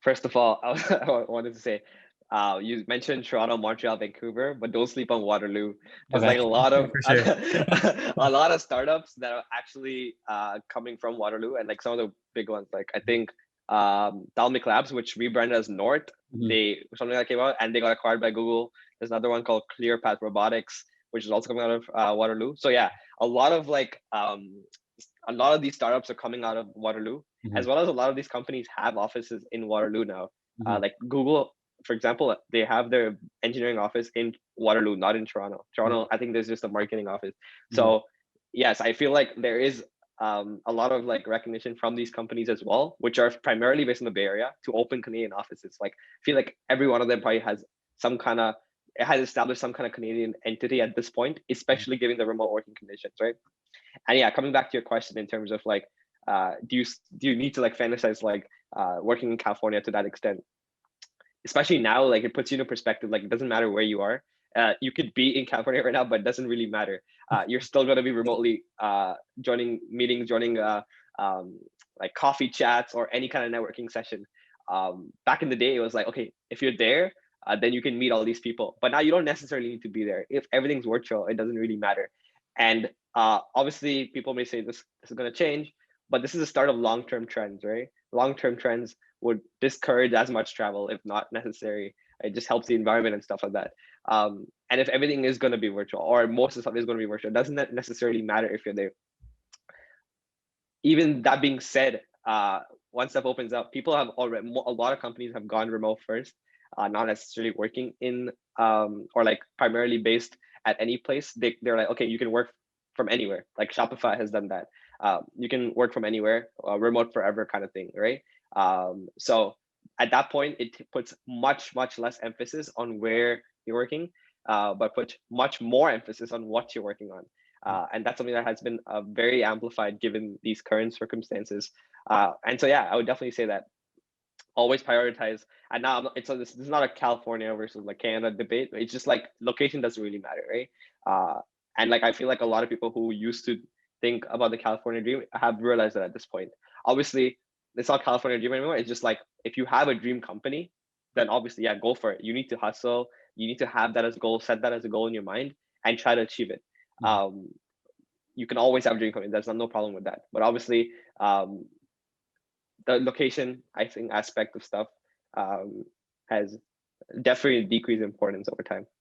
First of all, I wanted to say, you mentioned Toronto, Montreal, Vancouver, but don't sleep on Waterloo. There's Okay, like a lot of for sure. a lot of startups that are actually coming from Waterloo, and like some of the big ones, like I think Dalmic Labs, which rebranded as North, Mhm. they something that came out, and they got acquired by Google. There's another one called ClearPath Robotics, which is also coming out of Waterloo. So yeah, a lot of a lot of these startups are coming out of Waterloo, Mhm. as well as a lot of these companies have offices in Waterloo now. Mhm. Like Google, for example, they have their engineering office in Waterloo, not in Toronto. Mhm. Toronto, I think there's just a marketing office. Mhm. So yes, I feel like there is a lot of like recognition from these companies as well, which are primarily based in the Bay Area, to open Canadian offices. Like I feel like every one of them probably has some kind of it has established some kind of Canadian entity at this point, especially given the remote working conditions, right? And yeah, coming back to your question in terms of like, do you need to like fantasize like working in California to that extent? Especially now, like it puts you in perspective. Like it doesn't matter where you are. You could be in California right now, but it doesn't really matter. You're still going to be remotely joining meetings, joining like coffee chats or any kind of networking session. Back in the day, it was like, okay, if you're there, then you can meet all these people. But now you don't necessarily need to be there. If everything's virtual, it doesn't really matter. And obviously, people may say this is going to change, but this is the start of long-term trends, right? Long-term trends would discourage as much travel if not necessary. It just helps the environment and stuff like that. And if everything is going to be virtual, or most of the stuff is going to be virtual, it doesn't necessarily matter if you're there. Even that being said, once stuff opens up, people have already a lot of companies have gone remote first, not necessarily working in or like primarily based at any place. They're like, okay, you can work from anywhere. Like Shopify has done that. You can work from anywhere, remote forever kind of thing, right? So at that point, it puts much less emphasis on where you're working, but puts much more emphasis on what you're working on. And that's something that has been very amplified given these current circumstances. And so, yeah, I would definitely say that always prioritize. And now this is not a California versus like Canada debate. It's just like location doesn't really matter, right? And like I feel like a lot of people who used to think about the California dream have realized that at this point. Obviously, it's not California dream anymore. It's just like if you have a dream company, then obviously, yeah, go for it. You need to hustle. You need to have that as a goal, set that as a goal in your mind, and try to achieve it. Mhm. Um, you can always have a dream company. There's no problem with that. But obviously, um, the location, I think, aspect of stuff um, has definitely decreased importance over time.